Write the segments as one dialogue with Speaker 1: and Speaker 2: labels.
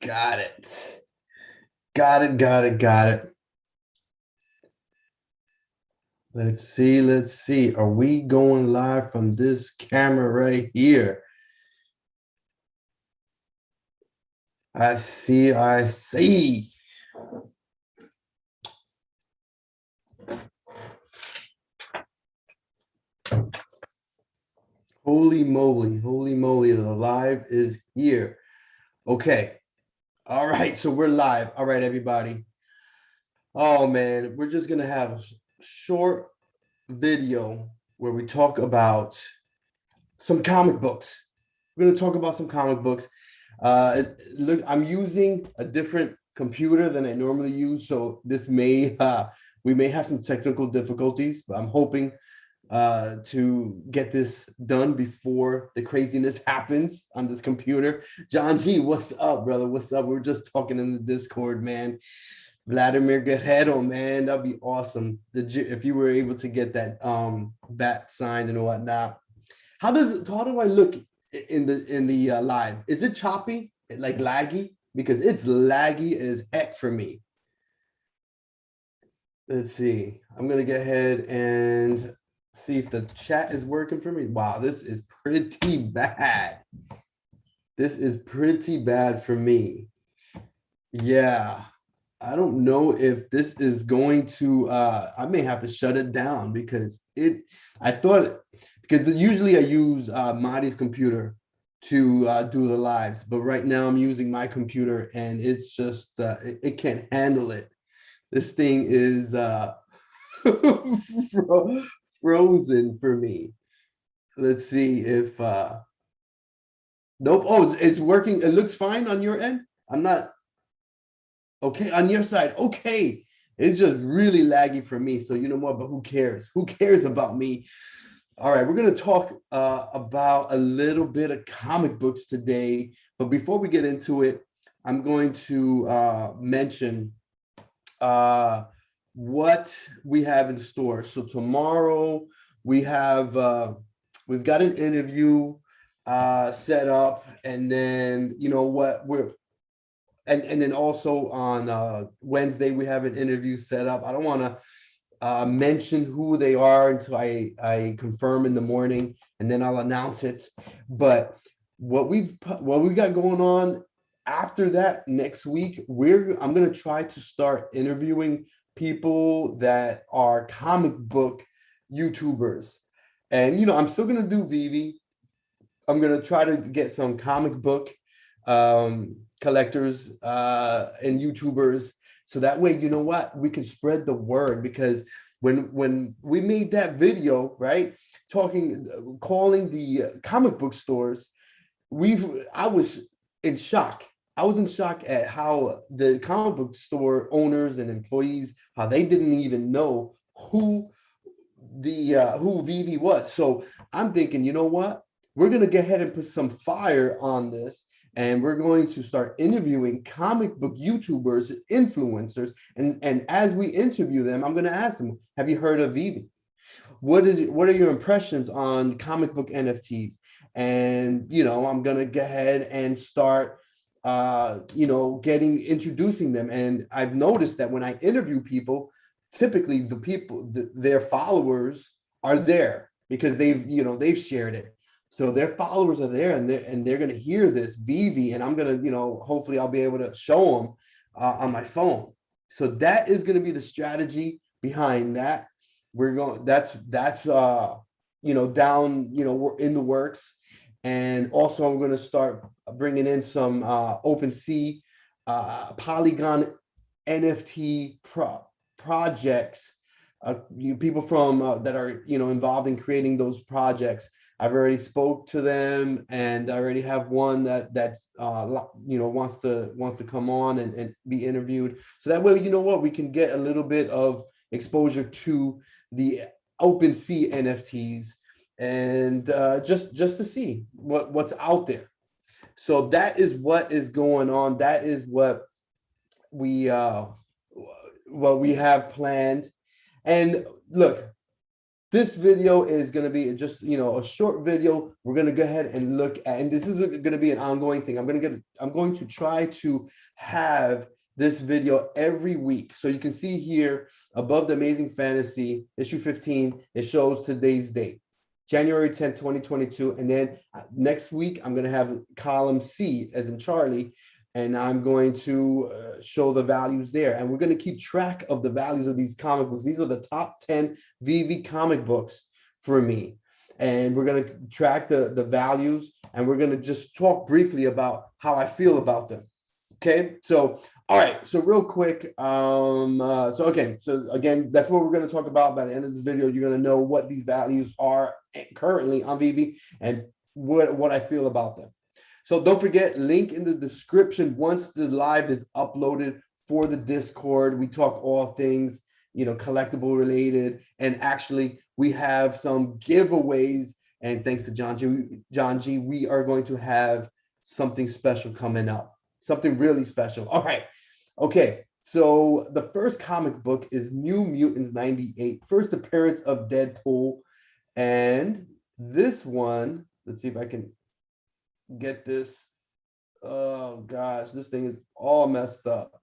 Speaker 1: Got it. Got it. Let's see. Are we going live from this camera right here? I see. Holy moly, the live is here. Okay. All right, so we're live. All right, everybody. Oh man, we're just gonna have a short video where we talk about some comic books. We're gonna talk about some comic books. Look, I'm using a different computer than I normally use, so this may we may have some technical difficulties, but I'm hoping to get this done before the craziness happens on this computer. John G, what's up, brother? What's up? We were just talking in the Discord, man. Vladimir Guerrero, man, that'd be awesome. If you were able to get that bat signed and whatnot. How do I look in the live? Is it choppy, like laggy? Because it's laggy as heck for me. Let's see. I'm gonna go ahead and see if the chat is working for me. Wow, this is pretty bad. This is pretty bad for me. Yeah. I don't know if this is going to I may have to shut it down because usually I use Marty's computer to do the lives, but right now I'm using my computer and it's just it can't handle it. This thing is frozen for me. Let's see if nope. Oh, it's working. It looks fine on your end. I'm not okay on your side. Okay. It's just really laggy for me. So you know what, but who cares? Who cares about me? All right, we're going to talk about a little bit of comic books today. But before we get into it, I'm going to mention what we have in store. So tomorrow we have we've got an interview set up, and then you know what and then also on Wednesday we have an interview set up. I don't want to mention who they are until I confirm in the morning, and then I'll announce it. But what we got going on after that next week, I'm going to try to start interviewing people that are comic book YouTubers. And you know, I'm still going to do Veve. I'm going to try to get some comic book collectors and YouTubers, so that way, you know what, we can spread the word. Because when we made that video, right, calling the comic book stores, I was in shock. I was in shock at how the comic book store owners and employees, how they didn't even know who Veve was. So I'm thinking, you know what, we're going to go ahead and put some fire on this, and we're going to start interviewing comic book YouTubers, influencers, and as we interview them, I'm going to ask them, have you heard of Veve? What are your impressions on comic book NFTs? And you know, I'm going to go ahead and start you know, introducing them. And I've noticed that when I interview people, typically their followers are there because they've shared it. So their followers are there, and they're going to hear this Veve, and I'm going to, you know, hopefully I'll be able to show them on my phone. So that is going to be the strategy behind that. That's you know, down, you know, we're in the works. And also I'm going to start bringing in some Opensea Polygon NFT projects, people from that are, you know, involved in creating those projects. I've already spoke to them, and I already have one that's you know, wants to come on and be interviewed. So that way, you know what, we can get a little bit of exposure to the Opensea NFTs, and just to see what's out there. So that is what is going on. That is what we have planned. And look, this video is going to be just, you know, a short video. We're going to go ahead and look at, and this is going to be an ongoing thing. I'm going to try to have this video every week. So you can see here above the Amazing Fantasy issue 15, it shows today's date, January 10th, 2022. And then next week, I'm going to have column C as in Charlie, and I'm going to show the values there. And we're going to keep track of the values of these comic books. These are the top 10 VV comic books for me. And we're going to track the values, and we're going to just talk briefly about how I feel about them. Okay, so all right, so real quick, so again, that's what we're going to talk about. By the end of this video, you're going to know what these values are currently on VV and what I feel about them. So don't forget, link in the description once the live is uploaded for the Discord. We talk all things, you know, collectible related, and actually we have some giveaways. And thanks to John G, we are going to have something special coming up, something really special. All right, okay. So the first comic book is New Mutants 98, first appearance of Deadpool, and this one, let's see if I can get this. Oh gosh, this thing is all messed up.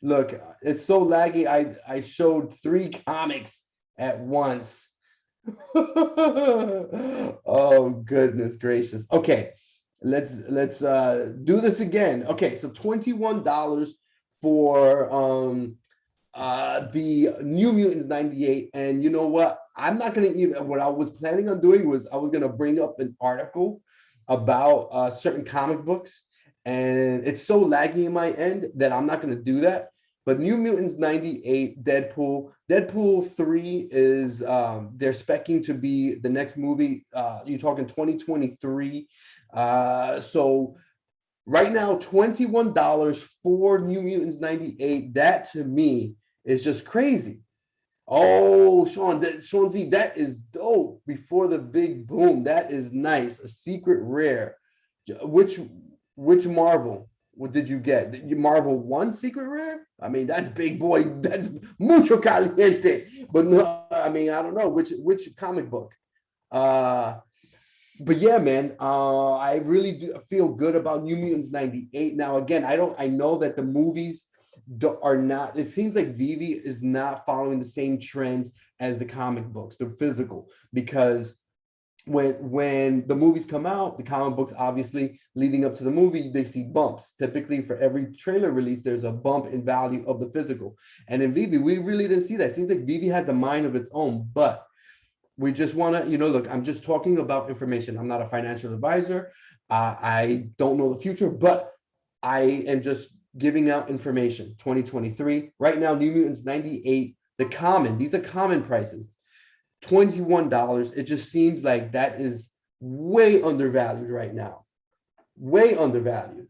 Speaker 1: Look, it's so laggy. I showed 3 comics at once. Oh goodness gracious. Okay, let's do this again. Okay, so $21 for the New Mutants 98. And you know what, I'm not gonna even, what I was planning on doing was I was gonna bring up an article about certain comic books, and it's so laggy in my end that I'm not going to do that. But New Mutants 98, Deadpool 3 is they're speccing to be the next movie. You're talking 2023. So right now, $21 for New Mutants 98. That to me is just crazy. Oh, Sean Z, that is dope. Before the big boom, that is nice. A secret rare. Which Marvel? What did you get? Marvel 1 secret rare? I mean, that's big boy. That's mucho caliente. But no, I mean, I don't know which comic book. But yeah, man, I really do feel good about New Mutants 98. Now, again, I know that the movies are not, it seems like Veve is not following the same trends as the comic books, the physical, because when the movies come out, the comic books obviously leading up to the movie, they see bumps. Typically for every trailer release, there's a bump in value of the physical. And in Veve, we really didn't see that. It seems like Veve has a mind of its own, but we just want to, you know, look, I'm just talking about information. I'm not a financial advisor. I don't know the future, but I am just giving out information. 2023 right now, New Mutants 98, these are common prices, $21. It just seems like that is way undervalued right now, way undervalued.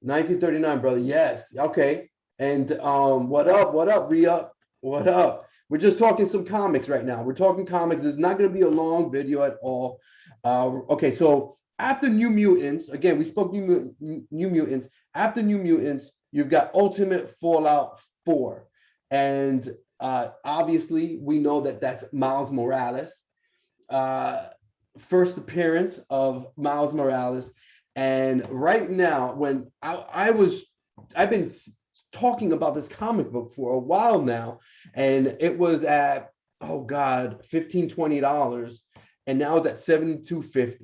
Speaker 1: 1939, brother. Yes, okay. And what up Re-Up, what up? We're just talking some comics right now. We're talking comics. It's not going to be a long video at all. Okay, so after New Mutants, again, we spoke New Mutants. After New Mutants, you've got Ultimate Fallout 4. And obviously, we know that that's Miles Morales. First appearance of Miles Morales. And right now, when I've been talking about this comic book for a while now, and it was at, oh God, $15, $20. And now it's at $72.50.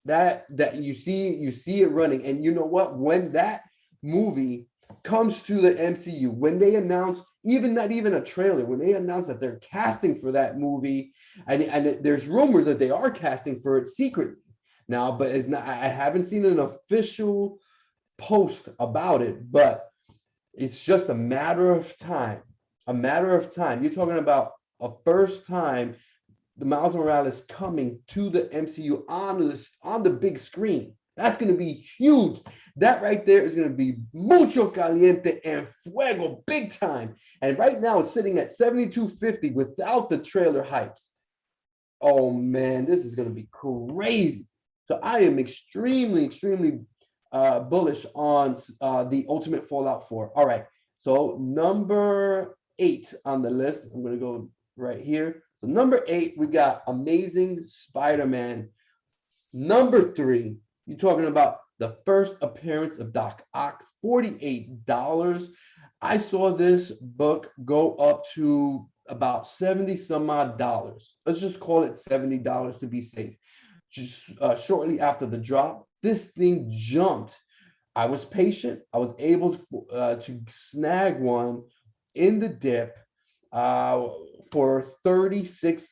Speaker 1: That you see it running. And you know what? When that movie comes to the MCU, when they announce, not even a trailer, when they announce that they're casting for that movie, and there's rumors that they are casting for it secretly now, but it's not, I haven't seen an official post about it, but it's just a matter of time. You're talking about a first time the Miles Morales coming to the MCU on the big screen. That's going to be huge. That right there is going to be mucho caliente and fuego, big time. And right now it's sitting at $72.50 without the trailer hypes. Oh man, this is going to be crazy. So I am extremely bullish on the Ultimate Fallout 4. All right, so number 8 on the list. I'm going to go right here. So number 8, we got Amazing Spider-Man. Number 3, you're talking about the first appearance of Doc Ock, $48. I saw this book go up to about 70 some odd dollars. Let's just call it $70 to be safe. Just shortly after the drop, this thing jumped. I was patient. I was able to snag one in the dip for $36.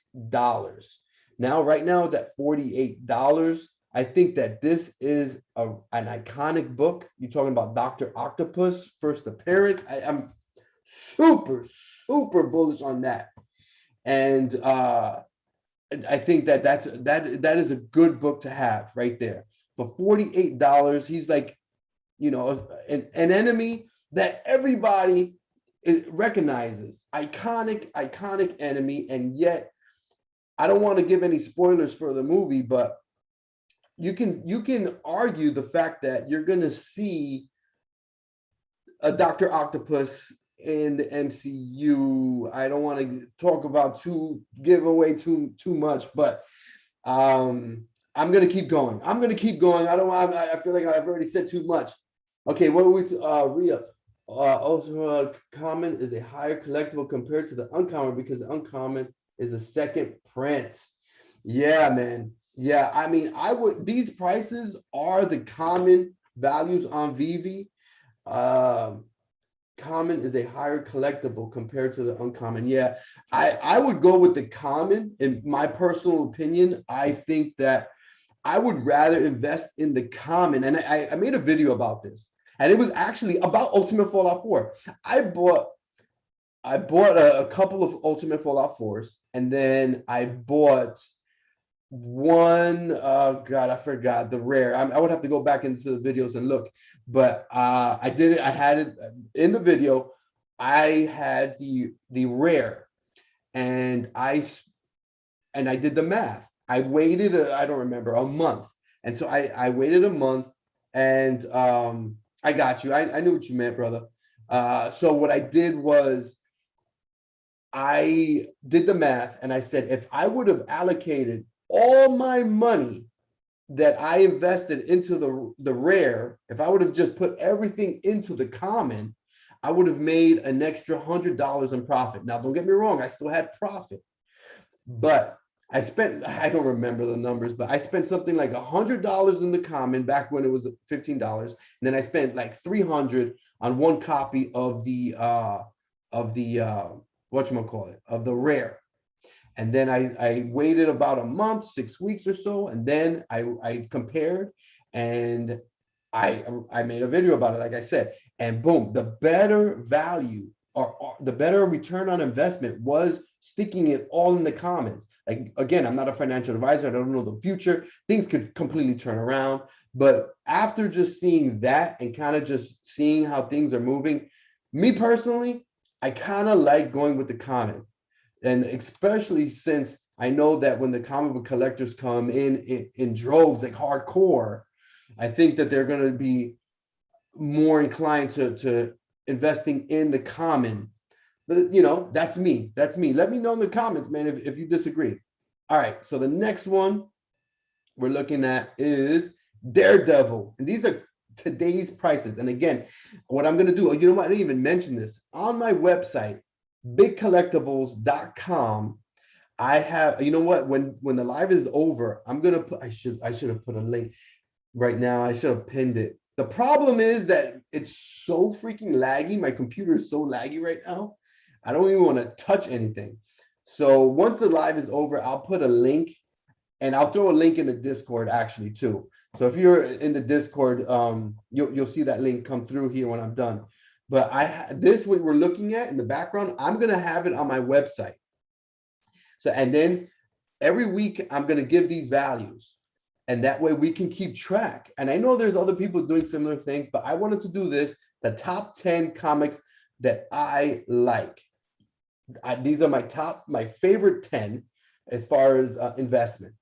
Speaker 1: Now, right now, it's at $48. I think that this is an iconic book. You're talking about Dr. Octopus, first appearance. I'm super, super bullish on that. And I think that is a good book to have right there. For $48, he's like, you know, an enemy that everybody recognizes. Iconic enemy. And yet, I don't want to give any spoilers for the movie, but you can argue the fact that you're going to see a Dr. Octopus in the MCU. I don't want to talk about give away too much, but I'm going to keep going. I feel like I've already said too much. Okay, what are we Rhea? Also, common is a higher collectible compared to the uncommon because the uncommon is a second print. Yeah, man. Yeah, I mean, these prices are the common values on Veve. Common is a higher collectible compared to the uncommon. Yeah, I would go with the common. In my personal opinion, I think that I would rather invest in the common. And I made a video about this, and it was actually about Ultimate Fallout 4. I bought a couple of Ultimate Fallout 4s, and then I bought one, God, I forgot the rare. I would have to go back into the videos and look, but I did it. I had it in the video. I had the rare, and I did the math. I waited, I don't remember, a month. And so I waited a month, and I got you. I knew what you meant, brother. So what I did was I did the math, and I said, if I would have allocated all my money that I invested into the rare, if I would have just put everything into the common, I would have made an extra $100 in profit. Now, don't get me wrong, I still had profit, but I don't remember the numbers, but I spent something like $100 in the common back when it was $15. And then I spent like $300 on one copy of the rare. And then I waited about a month, 6 weeks or so, and then I compared, and I made a video about it, like I said, and boom, the better value or the better return on investment was sticking it all in the commons. Like, again, I'm not a financial advisor. I don't know the future. Things could completely turn around. But after just seeing that and kind of just seeing how things are moving, me personally, I kind of like going with the common. And especially since I know that when the comic book collectors come in droves, like hardcore, I think that they're going to be more inclined to investing in the common. But, you know, that's me. Let me know in the comments, man, if you disagree. All right. So the next one we're looking at is Daredevil. And these are today's prices. And again, what I'm going to do, you know what? I didn't even mention this. On my website, bigcollectibles.com, I have, you know what, when the live is over, I'm gonna put, I should have put a link right now. I should have pinned it. The problem is that it's so freaking laggy. My computer is so laggy right now. I don't even want to touch anything. So once the live is over, I'll put a link, and I'll throw a link in the Discord actually too. So if you're in the Discord, you'll see that link come through here when I'm done. But this what we're looking at in the background, I'm gonna have it on my website. So, and then every week I'm gonna give these values, and that way we can keep track. And I know there's other people doing similar things, but I wanted to do this, the top 10 comics that I like. These are my favorite 10 as far as investment.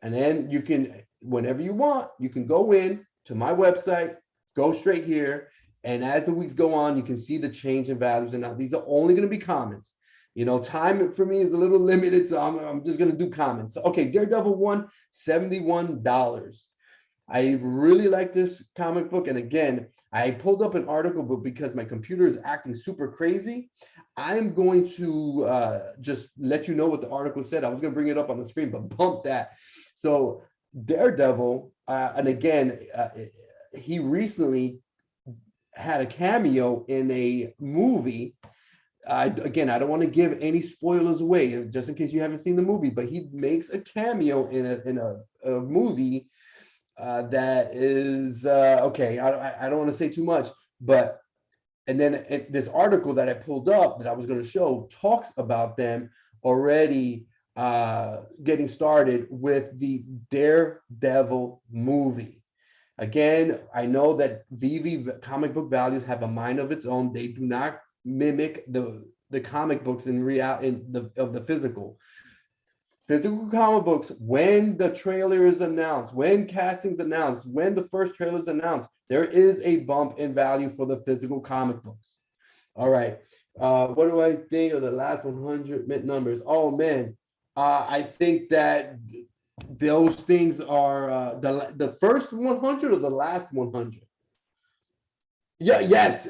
Speaker 1: And then you can, whenever you want, you can go in to my website, go straight here. And as the weeks go on, you can see the change in values. And now these are only going to be comments. You know, time for me is a little limited, so I'm just gonna do comments. So, okay, Daredevil 1, $71. I really like this comic book. And again, I pulled up an article, but because my computer is acting super crazy, I'm going to just let you know what the article said. I was going to bring it up on the screen, but bump that. So Daredevil, and again, he recently had a cameo in a movie. Again, I don't want to give any spoilers away, just in case you haven't seen the movie, but he makes a cameo in a movie that is okay. I don't want to say too much, but and then this article that I pulled up that I was going to show talks about them already getting started with the Daredevil movie. Again, I know that Veve comic book values have a mind of its own. They do not mimic the comic books of the physical comic books. When the trailer is announced, when casting's announced, when the first trailer is announced, there is a bump in value for the physical comic books. All right. What do I think of the last 100 mint numbers? Oh man, I think that those things are the first 100 or the last 100. Yeah, yes.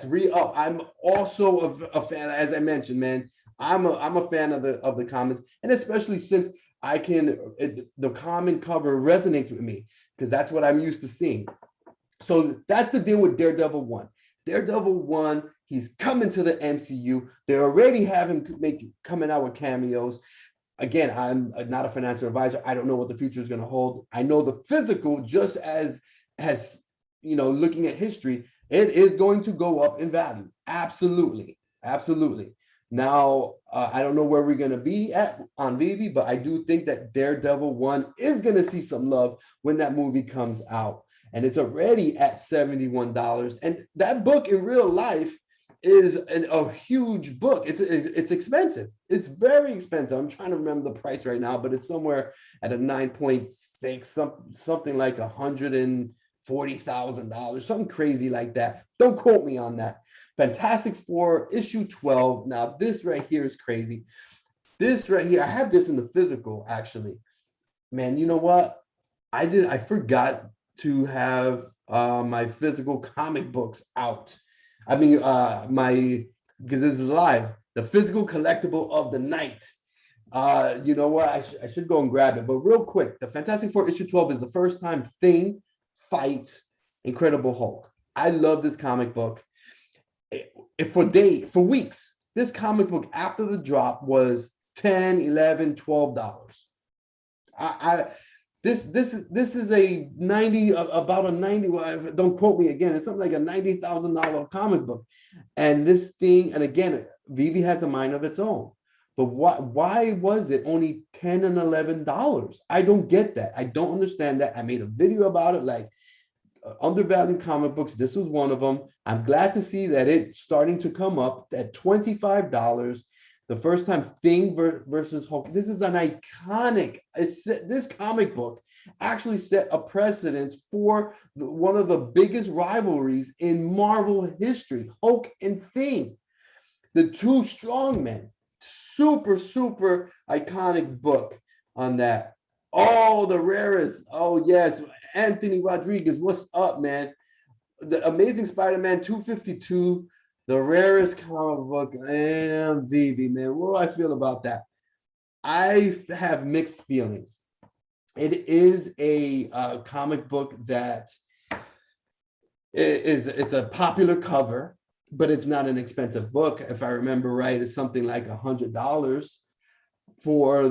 Speaker 1: Re-up. I'm also a fan, as I mentioned, man. I'm a fan of the comics, and especially since the common cover resonates with me because that's what I'm used to seeing. So that's the deal with Daredevil 1. Daredevil 1, he's coming to the MCU. They already have him coming out with cameos. Again, I'm not a financial advisor. I don't know what the future is going to hold. I know the physical, just as looking at history, it is going to go up in value. Absolutely. Now, I don't know where we're going to be at on Veve, but I do think that Daredevil 1 is going to see some love when that movie comes out. And it's already at $71. And that book in real life is a huge book. It's expensive. It's very expensive. I'm trying to remember the price right now, but it's somewhere at a 9.6, something like $140,000, something crazy like that. Don't quote me on that. Fantastic Four issue 12. Now this right here is crazy. This right here, I have this in the physical actually. Man, you know what? I forgot to have my physical comic books out. I mean, because this is live, the physical collectible of the night. You know what? I should go and grab it. But real quick, the Fantastic Four issue 12 is the first time Thing fights Incredible Hulk. I love this comic book. For weeks, this comic book after the drop was $10, $11, $12. This is a 90, about a 90, don't quote me again, it's something like a $90,000 comic book. And this thing, and again, Veve has a mind of its own. But why was it only $10 and $11? I don't get that. I don't understand that. I made a video about it, like undervalued comic books. This was one of them. I'm glad to see that it's starting to come up at $25. The first time Thing versus Hulk. This is an iconic. This comic book actually set a precedence for one of the biggest rivalries in Marvel history. Hulk and Thing, the two strongmen. Super iconic book on that. Oh, the rarest. Oh yes, Anthony Rodriguez. What's up, man? The Amazing Spider-Man 252. The rarest comic book, and Veve, man. What do I feel about that? I have mixed feelings. It is a comic book that it's a popular cover, but it's not an expensive book. If I remember right, it's something like $100 for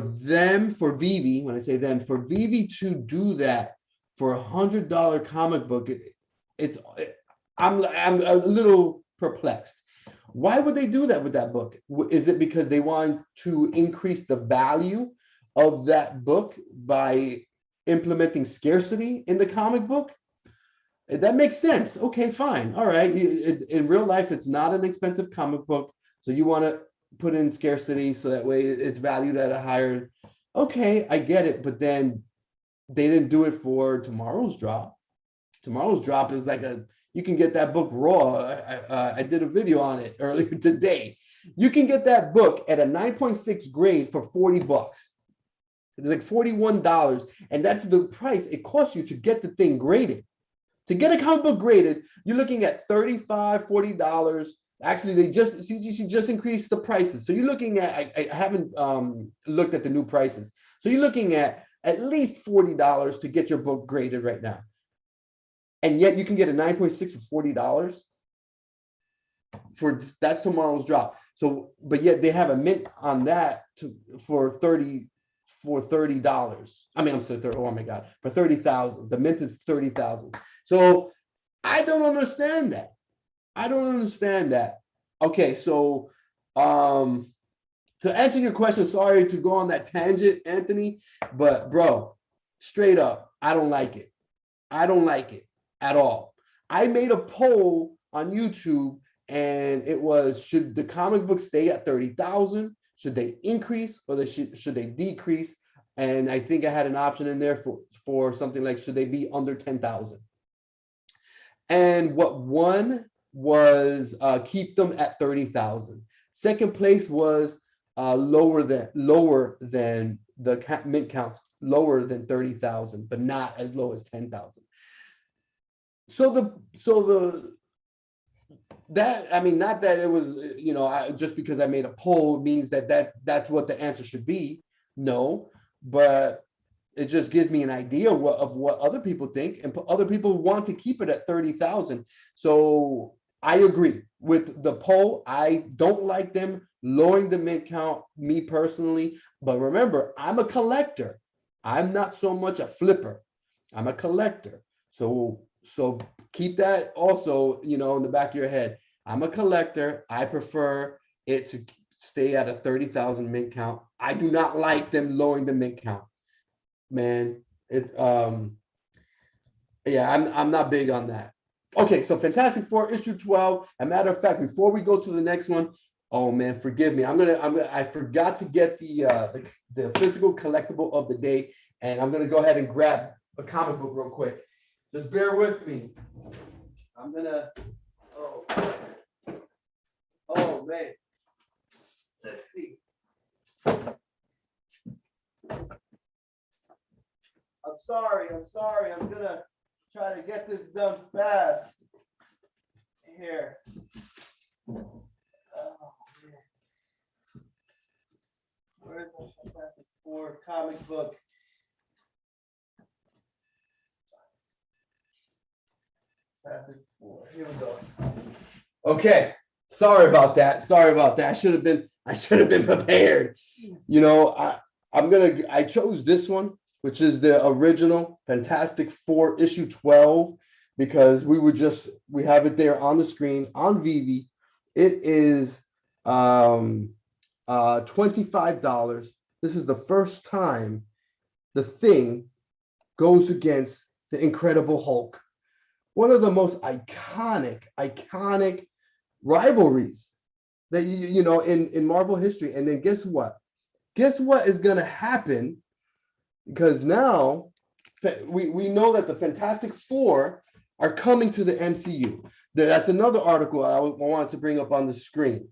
Speaker 1: Veve. When I say them, for Veve to do that for $100 comic book, I'm a little perplexed. Why would they do that with that book? Is it because they want to increase the value of that book by implementing scarcity in the comic book? That makes sense. Okay, fine. All right. In real life, it's not an expensive comic book. So you want to put in scarcity so that way it's valued at a higher. Okay, I get it. But then they didn't do it for tomorrow's drop. Tomorrow's drop is like a You can get that book raw. I did a video on it earlier today. You can get that book at a 9.6 grade for 40 bucks. It's like $41, and that's the price it costs you to get the thing graded. To get a comic book graded, you're looking at $35, $40. Actually, they just CGC just increased the prices. So you're looking at, I haven't looked at the new prices. So you're looking at least $40 to get your book graded right now. And yet you can get a 9.6 for $40. That's tomorrow's drop. So, but yet they have a mint on that for $30. I mean, I'm sorry, oh my God, for 30,000. The mint is 30,000. So I don't understand that. I don't understand that. Okay, so to answer your question, sorry to go on that tangent, Anthony, but bro, straight up, I don't like it. I don't like it at all. I made a poll on YouTube, and it was, should the comic book stay at 30,000? Should they increase, or should they decrease? And I think I had an option in there for something like, should they be under 10,000? And what won was keep them at 30,000. Second place was lower than the mint count, lower than 30,000, but not as low as 10,000. I mean, not that it was, you know, just because I made a poll means that's what the answer should be. No, but it just gives me an idea of what other people think, and other people want to keep it at 30,000. So I agree with the poll. I don't like them lowering the mint count, me personally. But remember, I'm a collector. I'm not so much a flipper. I'm a collector. So keep that also, you know, in the back of your head. I'm a collector. I prefer it to stay at a 30,000 mint count. I do not like them lowering the mint count. Man, it's yeah, I'm not big on that. Okay, so Fantastic Four issue 12. As a matter of fact, before we go to the next one, oh man, forgive me. I forgot to get the physical collectible of the day, and I'm gonna go ahead and grab a comic book real quick. Just bear with me. I'm gonna. Oh man. Let's see. I'm sorry. I'm gonna try to get this done fast. Here. Oh man. Where's my Fantastic Four comic book? Fantastic Four. Here we go. Okay. Sorry about that. I should have been prepared. You know, I chose this one, which is the original Fantastic Four issue 12, because we have it there on the screen on Veve. It is $25. This is the first time the Thing goes against the Incredible Hulk. One of the most iconic rivalries that you know in Marvel history. And then guess what? Guess what is going to happen? Because now we know that the Fantastic Four are coming to the MCU. That's another article I wanted to bring up on the screen.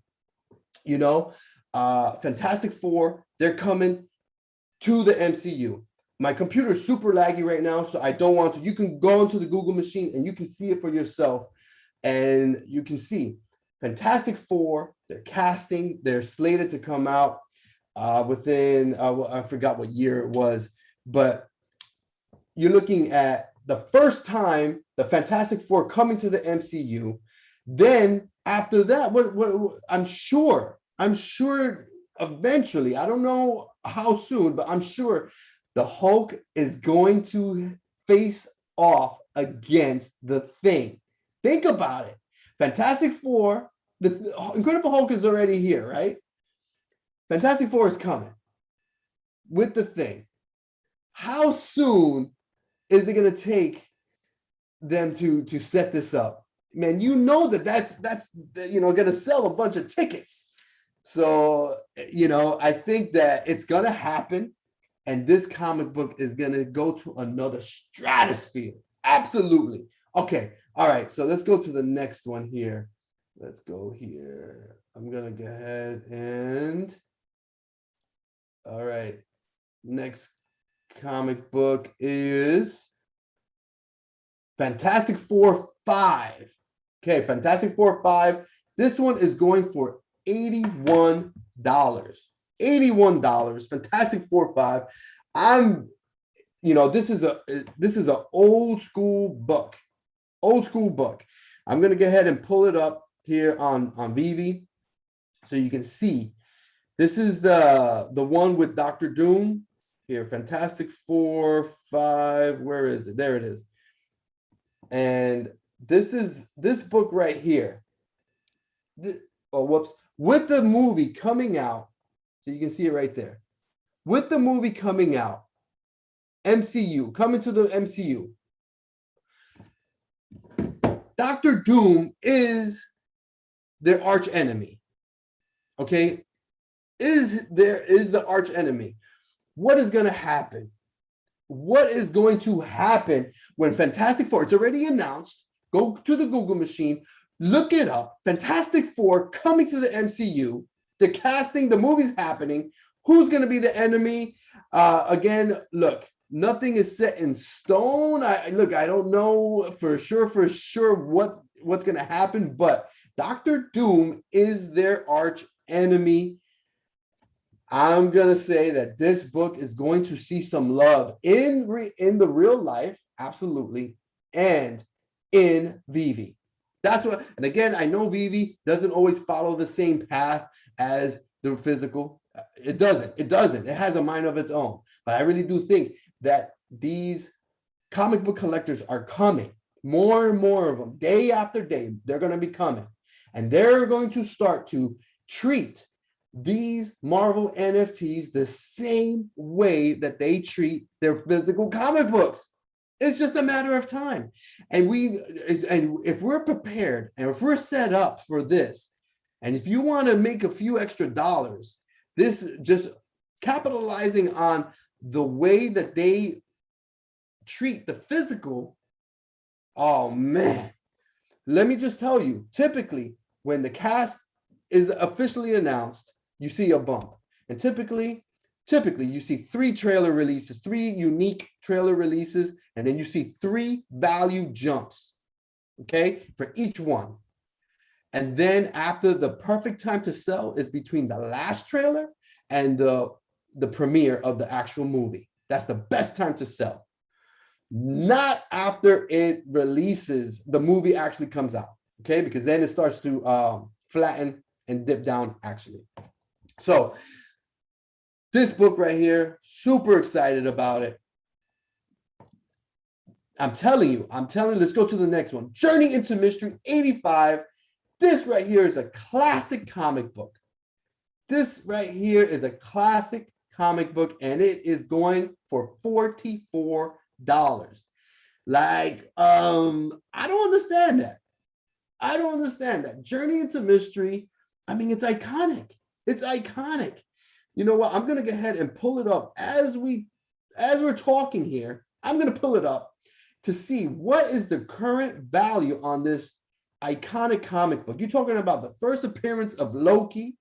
Speaker 1: You know, Fantastic Four, they're coming to the MCU. My computer is super laggy right now, so I don't want to. You can go into the Google machine and you can see it for yourself. And you can see Fantastic Four, they're casting, they're slated to come out within, I forgot what year it was, but you're looking at the first time the Fantastic Four coming to the MCU. Then after that, what I'm sure eventually, I don't know how soon, but I'm sure the Hulk is going to face off against the Thing. Think about it. Fantastic Four, the Incredible Hulk is already here, right? Fantastic Four is coming with the Thing. How soon is it going to take them to set this up? Man, you know that's you know going to sell a bunch of tickets. So, you know, I think that it's going to happen, and this comic book is going to go to another stratosphere. Absolutely. Okay. All right. So let's go to the next one here. Let's go here. I'm going to go ahead and, all right. Next comic book is Fantastic Four 5. Okay, Fantastic Four 5. This one is going for $81. $81. Fantastic Four 5. I'm, this is an old school book. Old school book. I'm gonna go ahead and pull it up here on Veve so you can see. This is the one with Dr. Doom here. Fantastic Four 5. Where is it? There it is. And this is this book right here. Oh, whoops. With the movie coming out, so you can see it right there. With the movie coming out, MCU, coming to the MCU, Dr. Doom is their arch enemy. Okay? Is the arch enemy. What is going to happen? What is going to happen when Fantastic Four, it's already announced, go to the Google machine, look it up, Fantastic Four coming to the MCU, the casting, the movie's happening, who's going to be the enemy? Again, look, nothing is set in stone. I don't know for sure what's going to happen, but Dr. Doom is their arch enemy. I'm going to say that this book is going to see some love in the real life, absolutely, and in Veve. That's what, and again, I know Veve doesn't always follow the same path as the physical. It doesn't. It has a mind of its own. But I really do think that these comic book collectors are coming. More and more of them, day after day, they're going to be coming. And they're going to start to treat these Marvel NFTs the same way that they treat their physical comic books. It's just a matter of time. And if we're prepared and if we're set up for this, and if you want to make a few extra dollars, this just capitalizing on the way that they treat the physical, oh man. Let me just tell you, typically when the cast is officially announced, you see a bump. And typically you see 3 trailer releases, 3 unique trailer releases, and then you see 3 value jumps, okay, for each one. And then after, the perfect time to sell is between the last trailer and the premiere of the actual movie. That's the best time to sell. Not after it releases, the movie actually comes out, okay, because then it starts to flatten and dip down actually. So this book right here, super excited about it. I'm telling you, let's go to the next one. Journey into Mystery 85. This right here is a classic comic book. This right here is a classic comic book, and it is going for $44. Like, I don't understand that. I don't understand that. Journey into Mystery, I mean, it's iconic. It's iconic. You know what? I'm going to go ahead and pull it up as we're talking here. I'm going to pull it up to see what is the current value on this iconic comic book. You're talking about the first appearance of Loki,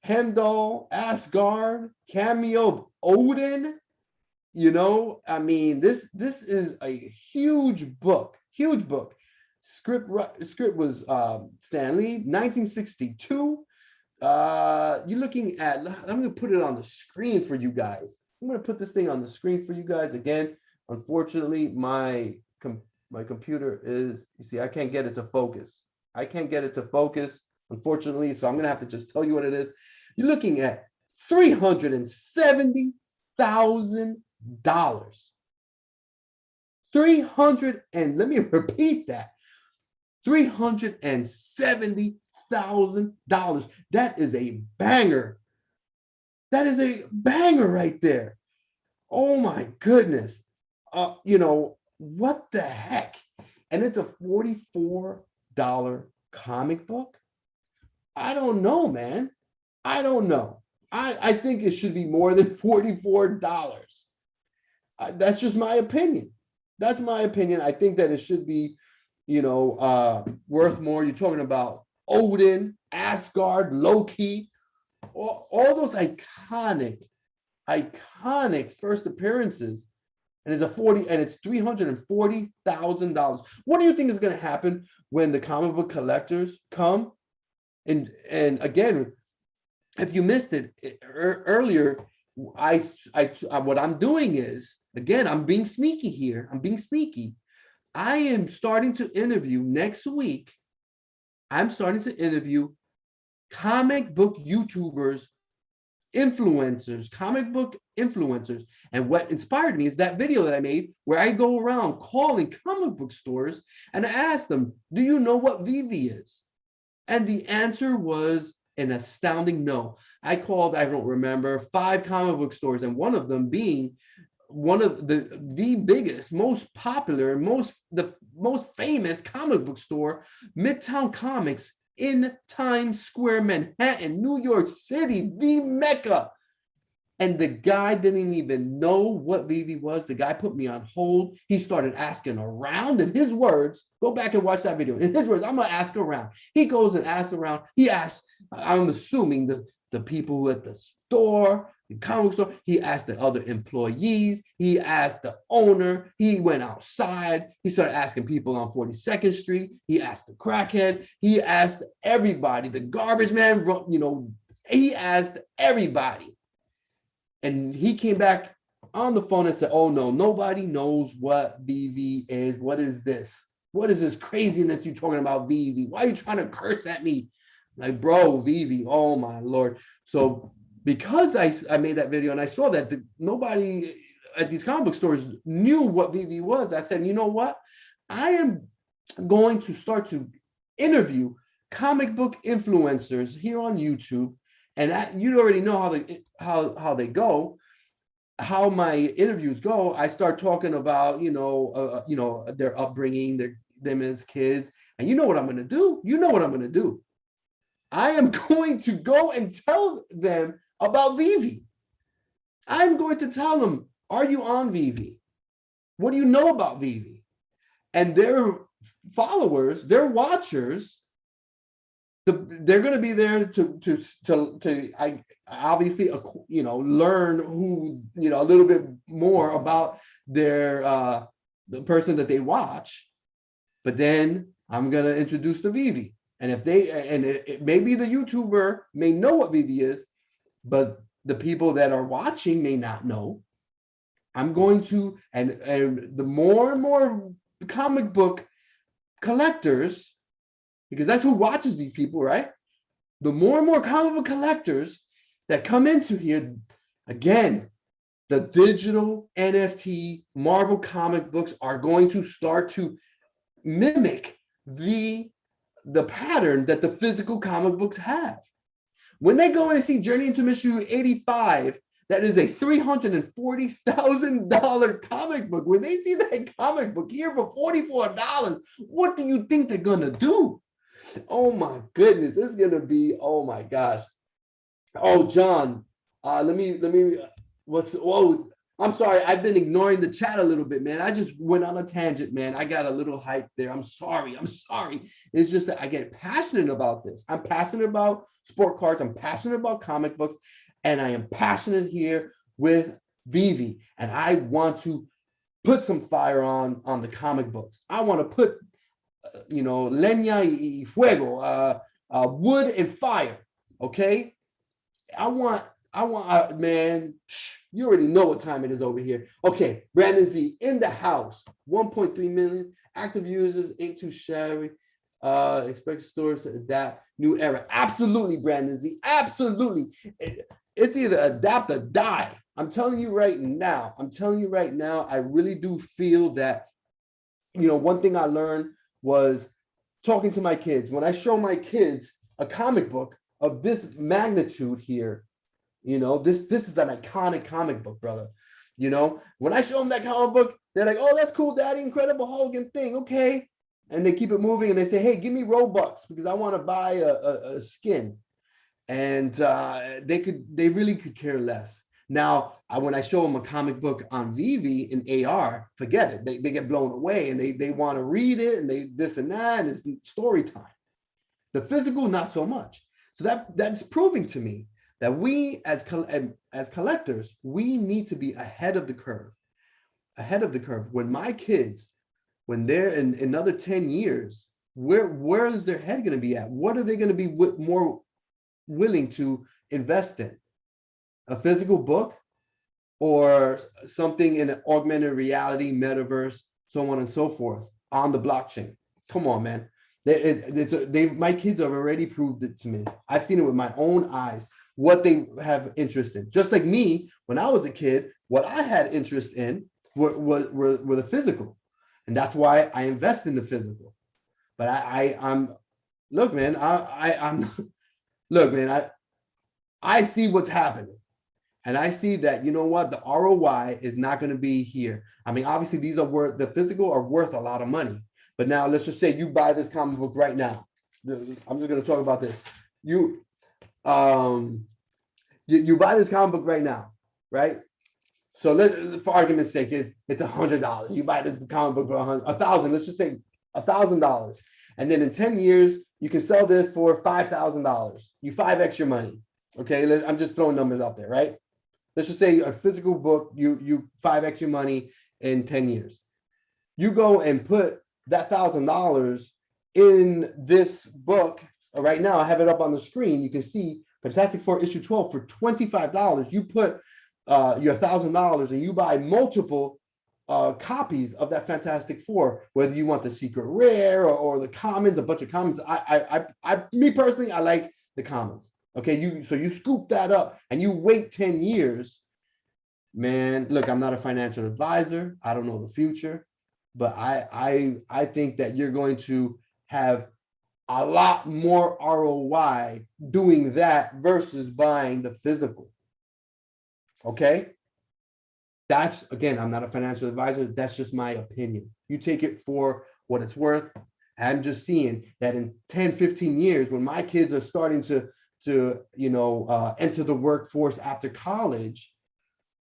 Speaker 1: Heimdall, Asgard, cameo of Odin. You know, I mean, this is a huge book, huge book. Script was Stan Lee, 1962. You're looking at, I'm going to put it on the screen for you guys. I'm going to put this thing on the screen for you guys. Again, unfortunately, my computer is, you see, I can't get it to focus. I can't get it to focus, unfortunately, so I'm going to have to just tell you what it is. You're looking at $370,000. 300, and let me repeat that, $370,000. That is a banger. That is a banger right there. Oh my goodness. You know, what the heck? And it's a $44 comic book. I don't know, man. I don't know. I think it should be more than $44. That's just my opinion. That's my opinion. I think that it should be worth more. You're talking about Odin, Asgard, Loki, all those iconic first appearances. And it's $340,000. What do you think is going to happen when the comic book collectors come? And again, if you missed it earlier, what I'm doing is, again, I'm being sneaky here. I'm being sneaky. I am starting to interview next week. I'm starting to interview comic book YouTubers, influencers, comic book influencers. And what inspired me is that video that I made where I go around calling comic book stores and I ask them, do you know what Veve is? And the answer was an astounding no. I called, I don't remember, 5 comic book stores, and one of them being one of the biggest, most popular, the most famous comic book store, Midtown Comics in Times Square, Manhattan, New York City, the Mecca. And the guy didn't even know what Veve was. The guy put me on hold. He started asking around. In his words, go back and watch that video. In his words, I'm going to ask around. He goes and asks around. He asks, I'm assuming the people at the store, the comic store. He asked the other employees. He asked the owner. He went outside. He started asking people on 42nd Street. He asked the crackhead. He asked everybody, the garbage man, he asked everybody. And he came back on the phone and said, oh, no, nobody knows what Veve is. What is this? What is this craziness you're talking about, Veve? Why are you trying to curse at me? Like, bro, Veve, oh, my Lord. So because I made that video and I saw that nobody at these comic book stores knew what Veve was, I said, you know what? I am going to start to interview comic book influencers here on YouTube. And you already know how they go, how my interviews go. I start talking about their upbringing, them as kids, and you know what I'm going to do. You know what I'm going to do. I am going to go and tell them about Veve. I'm going to tell them, are you on Veve? What do you know about Veve? And their followers, their watchers, they're going to be there to obviously learn a little bit more about their the person that they watch, but then I'm going to introduce the Veve. And if maybe the YouTuber may know what Veve is, but the people that are watching may not know. I'm going to, and the more and more comic book collectors, because that's who watches these people, right? The more and more comic book collectors that come into here, again, the digital NFT Marvel comic books are going to start to mimic the pattern that the physical comic books have. When they go and see Journey into Mystery 85, that is a $340,000 comic book. When they see that comic book here for $44, what do you think they're gonna do? Oh my goodness, this is gonna be, oh my gosh. Oh, John, I'm sorry, I've been ignoring the chat a little bit, man. I just went on a tangent, man. I got a little hype there. I'm sorry. It's just that I get passionate about this. I'm passionate about sport cards. I'm passionate about comic books, and I am passionate here with Veve. And I want to put some fire on the comic books. I want to put leña y fuego, wood and fire. Okay. I want, man, you already know what time it is over here. Okay. Brandon Z in the house, 1.3 million active users, ain't too shabby. Expect stores to adapt, new era. Absolutely, Brandon Z. Absolutely. It's either adapt or die. I'm telling you right now, I really do feel that, one thing I learned was talking to my kids. When I show my kids a comic book of this magnitude here, this is an iconic comic book, brother. When I show them that comic book, they're like, oh, that's cool, Daddy, Incredible Hulk and thing, okay. And they keep it moving and they say, hey, give me Robux because I want to buy a skin. And they really could care less. Now, when I show them a comic book on Veve in AR, forget it. They get blown away and they want to read it and they this and that, and it's story time. The physical, not so much. So that's proving to me that we as collectors, we need to be ahead of the curve. Ahead of the curve. When my kids, when they're in another 10 years, where is their head going to be at? What are they going to be more willing to invest in? A physical book or something in an augmented reality, metaverse, so on and so forth on the blockchain? Come on, man. My kids have already proved it to me. I've seen it with my own eyes, what they have interest in. Just like me, when I was a kid, what I had interest in were the physical. And that's why I invest in the physical. But I'm look, man, I see what's happening. And I see that, you know what, the ROI is not going to be here. I mean, obviously these are the physical are worth a lot of money. But now let's just say you buy this comic book right now. I'm just going to talk about this. You buy this comic book right now, right? So for argument's sake, it's $100. You buy this comic book for $1,000. Let's just say $1,000. And then in 10 years, you can sell this for $5,000. You 5x your money. Okay, I'm just throwing numbers out there, right? Let's just say a physical book, you 5x your money in 10 years. You go and put that $1,000 in this book. Right now, I have it up on the screen. You can see Fantastic Four issue 12 for $25. You put your $1,000 and you buy multiple copies of that Fantastic Four, whether you want the secret rare or the commons, a bunch of commons. Me personally, I like the commons. Okay, so you scoop that up and you wait 10 years, man. Look, I'm not a financial advisor. I don't know the future, but I think that you're going to have a lot more ROI doing that versus buying the physical. Okay, that's, again, I'm not a financial advisor. That's just my opinion. You take it for what it's worth. I'm just seeing that in 10, 15 years, when my kids are starting to enter the workforce after college,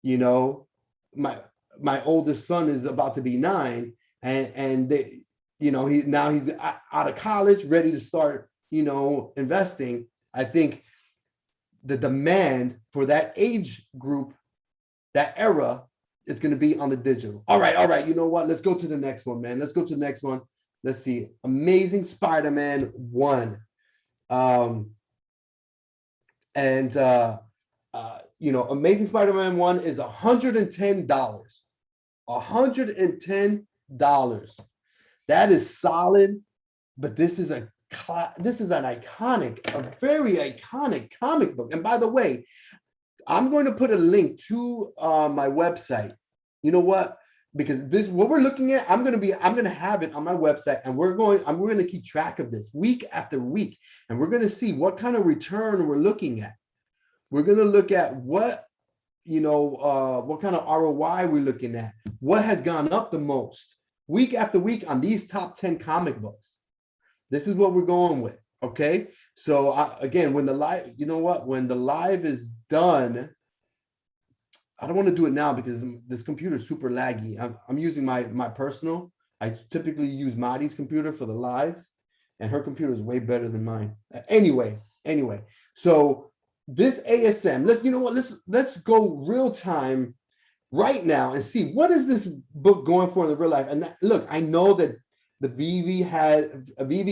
Speaker 1: my oldest son is about to be 9, and they, he's out of college, ready to start, investing. I think the demand for that age group, that era, is going to be on the digital. All right. You know what? Let's go to the next one, man. Let's go to the next one. Let's see. Amazing Spider-Man 1. Amazing Spider-Man 1 is $110. $110. That is solid, but this is an iconic, a very iconic comic book. And by the way, I'm going to put a link to my website. You know what? Because what we're looking at, I'm going to have it on my website, and we're going to keep track of this week after week, and we're going to see what kind of return we're looking at. We're going to look at what kind of ROI we're looking at, what has gone up the most week after week on these top 10 comic books. This is what we're going with. Okay. So again, when the live is done, I don't want to do it now because this computer is super laggy. I'm using my personal. I typically use Mari's computer for the lives, and her computer is way better than mine. Anyway. So this ASM, let's go real time right now and see what is this book going for in the real life. And look, I know that the Veve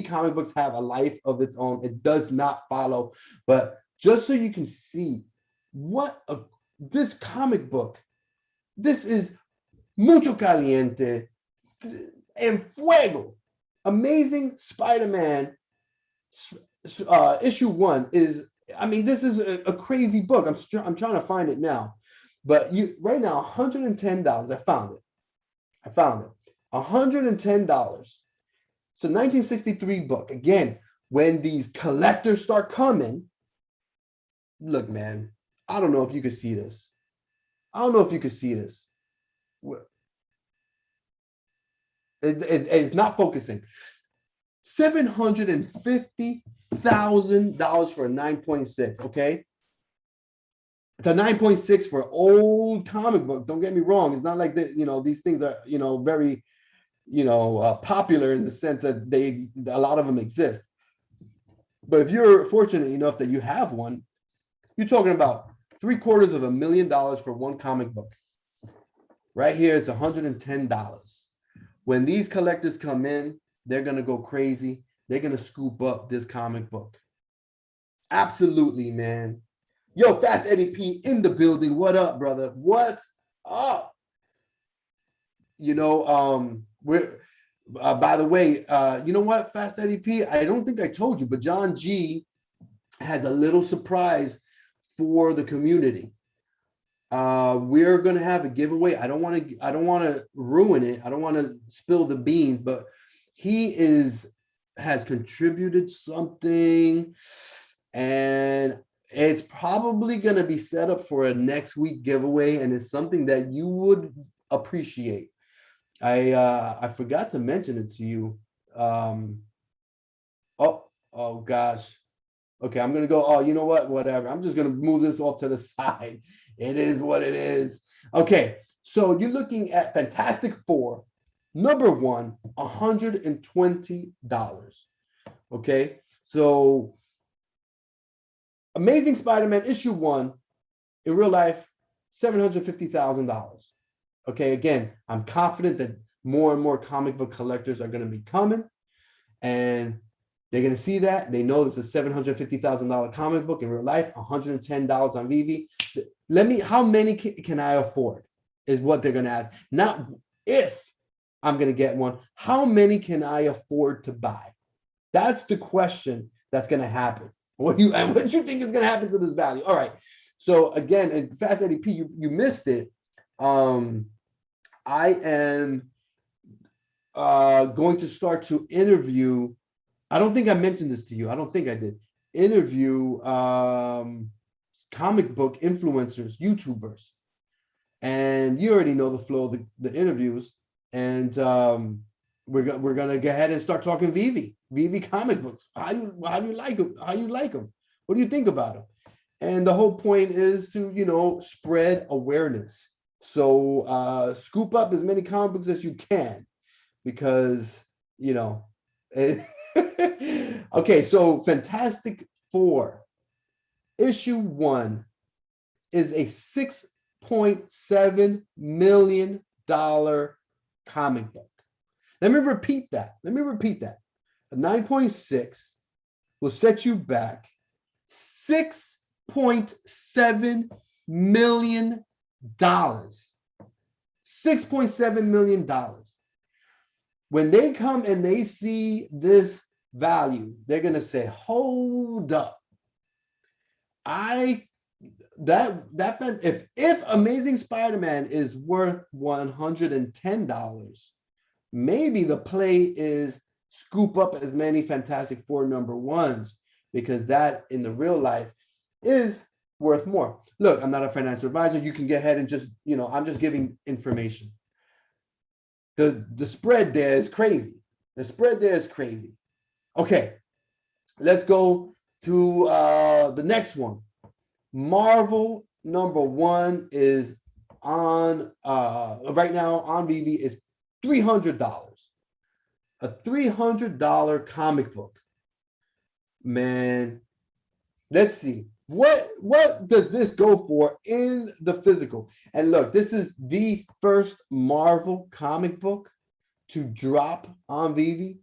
Speaker 1: comic books have a life of its own. It does not follow, but just so you can see this comic book, this is mucho caliente en fuego. Amazing Spider-Man issue 1 is, this is a crazy book. I'm trying to find it now, but right now, $110. I found it. $110. It's a 1963 book. Again, when these collectors start coming, look, man, I don't know if you could see this. It's not focusing. $750,000 for a 9.6. Okay. It's a 9.6 for old comic book. Don't get me wrong. It's not like that, these things are, very, popular in the sense that a lot of them exist. But if you're fortunate enough that you have one, you're talking about $750,000 for one comic book. Right here, it's $110. When these collectors come in, they're going to go crazy. They're going to scoop up this comic book. Absolutely, man. Yo, Fast Eddie P in the building. What up, brother? What's up? We're by the way, you know what, Fast Eddie P? I don't think I told you, but John G has a little surprise for the community. We're gonna have a giveaway. I don't want to ruin it. I don't want to spill the beans, but he has contributed something, and it's probably going to be set up for a next week giveaway, and it's something that you would appreciate. I forgot to mention it to you. Oh gosh. Okay, I'm gonna go. Oh, you know what? Whatever. I'm just gonna move this off to the side. It is what it is. Okay, so you're looking at Fantastic Four, number 1, $120. Okay, so Amazing Spider-Man issue 1, in real life, $750,000. Okay, again, I'm confident that more and more comic book collectors are going to be coming, and they're going to see that. They know this is a $750,000 comic book in real life, $110 on Veve. How many can I afford is what they're going to ask. Not if I'm going to get one, how many can I afford to buy? That's the question that's going to happen. What do you think is going to happen to this value? All right. So again, Fast Eddie P, you missed it. I am going to start to interview. I don't think I mentioned this to you. I don't think I did. Interview comic book influencers, YouTubers, and you already know the flow of the interviews. And we're gonna go ahead and start talking Veve comic books. How do you like them? How you like them? What do you think about them? And the whole point is to spread awareness. So scoop up as many comic books as you can, because okay, so Fantastic Four issue 1 is a $6.7 million comic book. Let me repeat that. A 9.6 will set you back $6.7 million. $6.7 million. When they come and they see this value, they're going to say, hold up. If Amazing Spider-Man is worth $110, maybe the play is scoop up as many Fantastic Four number 1s, because that in the real life is worth more. Look, I'm not a financial advisor. You can get ahead and just, I'm just giving information. The spread there is crazy. Okay, let's go to the next one. Marvel number 1 is on right now on Veve is $300. A $300 comic book. Man, let's see. What does this go for in the physical? And look, this is the first Marvel comic book to drop on Veve,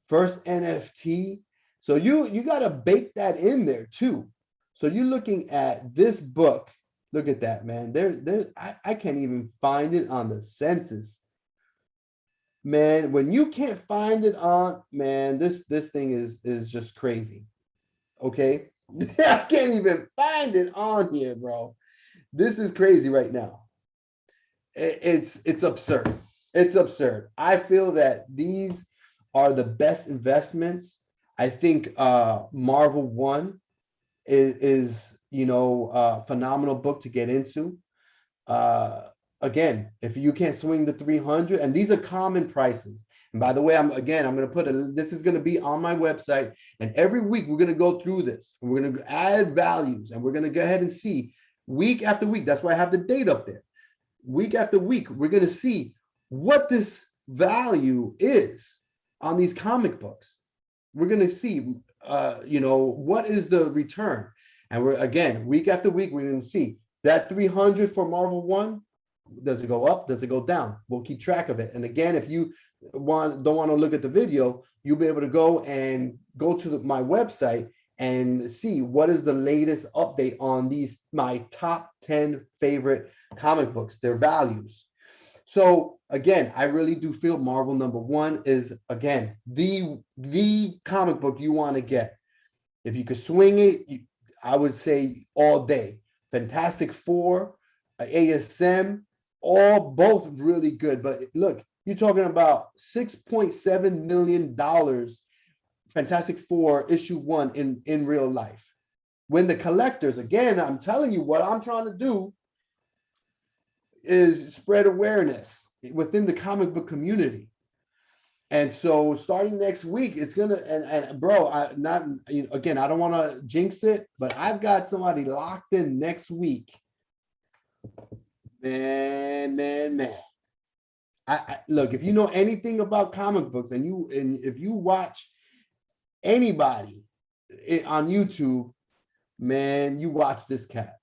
Speaker 1: first NFT. So you got to bake that in there too. So you're looking at this book. Look at that, man. I can't even find it on the census. Man, when you can't find it on, man, this thing is just crazy. Okay? I can't even find it on here, bro. This is crazy right now. It's absurd. It's absurd. I feel that these are the best investments. I think Marvel 1 is a phenomenal book to get into. Again, if you can't swing the 300, and these are common prices. And by the way, I'm going to put this is going to be on my website, and every week we're going to go through this, and we're going to add values, and we're going to go ahead and see week after week. That's why I have the date up there. Week after week, we're going to see what this value is on these comic books. We're going to see, what is the return. And we're, again, week after week, we're going to see that 300 for Marvel 1. Does it go up? Does it go down? We'll keep track of it. And again, if you don't want to look at the video, you'll be able to go to my website and see what is the latest update on these, my top 10 favorite comic books, their values. So again, I really do feel Marvel #1 is, again, the comic book you want to get. If you could swing it, I would say all day. Fantastic Four, ASM, both really good. But look, you're talking about $6.7 million Fantastic Four issue 1 in real life. When the collectors, again, I'm telling you, what I'm trying to do is spread awareness within the comic book community. And so starting next week, it's gonna, and bro, again, I don't want to jinx it, but I've got somebody locked in next week. Man. I look, if you know anything about comic books, and if you watch anybody on YouTube, man, you watch this cat.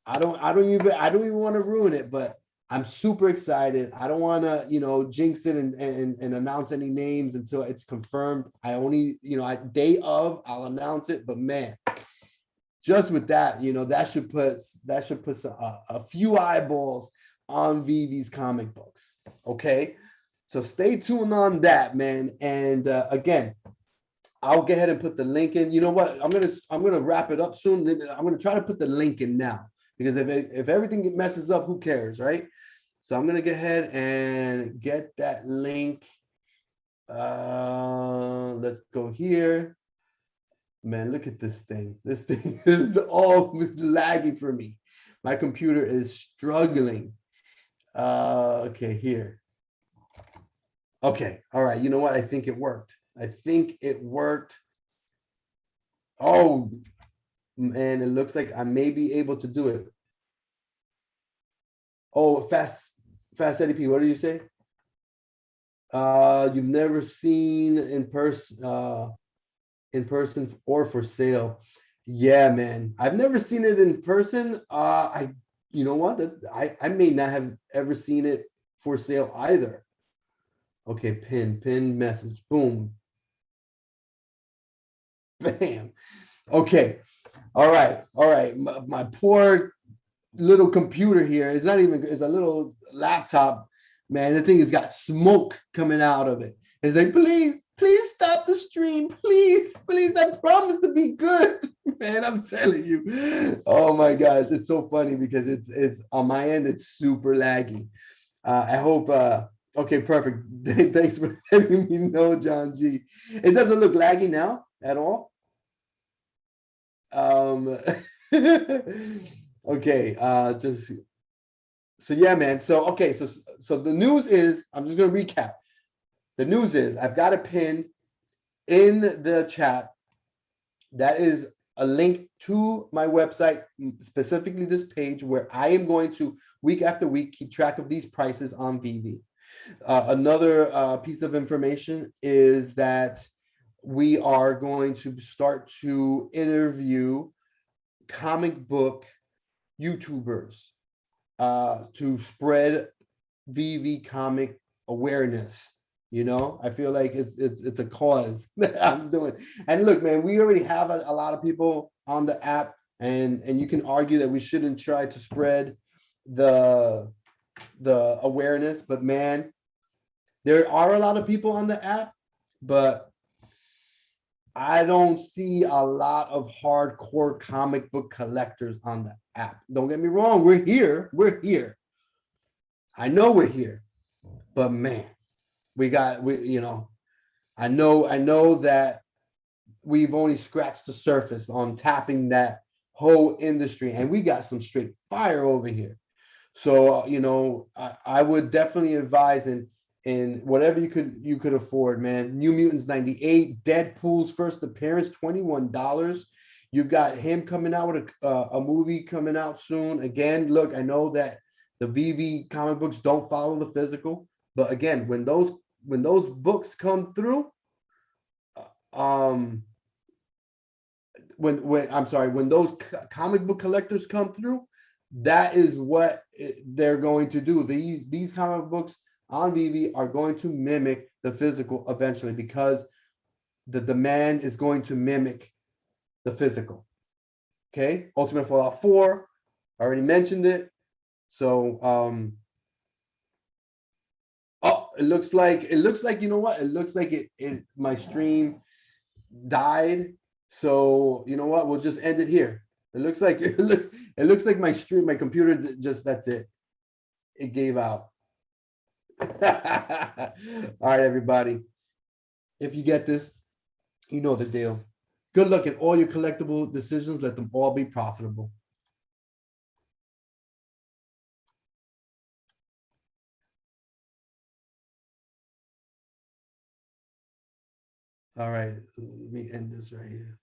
Speaker 1: I don't even want to ruin it, but I'm super excited. I don't want to, jinx it and announce any names until it's confirmed. I only, day of, I'll announce it. But man, just with that, that should put a few eyeballs on Veve's comic books. Okay, so stay tuned on that, man. And again, I'll go ahead and put the link in. You know what? I'm gonna wrap it up soon. I'm gonna try to put the link in now, because if everything messes up, who cares, right? So I'm gonna go ahead and get that link. Let's go here. Man, look at this thing. This thing is all laggy for me. My computer is struggling. Okay, here. Okay, all right. You know what? I think it worked. Oh, man, it looks like I may be able to do it. Oh, Fast Eddie P, what did you say? You've never seen in person or for sale. Yeah, man, I've never seen it in person. You know what? I may not have ever seen it for sale either. Okay, pin message, boom, bam. Okay, all right. My poor little computer here is not even, it's a little laptop, man. The thing has got smoke coming out of it. It's like, please stop the stream, please, I promise to be good. Man, I'm telling you. Oh my gosh, it's so funny because it's on my end, it's super laggy. I hope okay, perfect. Thanks for letting me know, John G. It doesn't look laggy now at all. Okay, so yeah, man. So okay, so the news is, I'm just gonna recap. The news is I've got a pin in the chat that is a link to my website, specifically this page, where I am going to, week after week, keep track of these prices on Veve. Another piece of information is that we are going to start to interview comic book YouTubers to spread Veve comic awareness. I feel like it's a cause that I'm doing. And look, man, we already have a lot of people on the app, and you can argue that we shouldn't try to spread the awareness, but man, there are a lot of people on the app, but I don't see a lot of hardcore comic book collectors on the app. Don't get me wrong, we're here. I know we're here, but man, I know that we've only scratched the surface on tapping that whole industry, and we got some straight fire over here. So, I would definitely advise in whatever you could afford, man. New Mutants 98, Deadpool's first appearance, $21. You've got him coming out with a movie coming out soon. Again, look, I know that the VV comic books don't follow the physical, but again, when those books come through, when I'm sorry, when those comic book collectors come through, that is what they're going to do. These comic books on VV are going to mimic the physical eventually, because the demand is going to mimic the physical. Okay, Ultimate Fallout 4, I already mentioned it. So oh, it looks like you know what? It looks like it my stream died. So you know what? We'll just end it here. It looks like it looks like my computer just, that's it. It gave out. All right, everybody. If you get this, you know the deal. Good luck in all your collectible decisions. Let them all be profitable. All right, let me end this right here.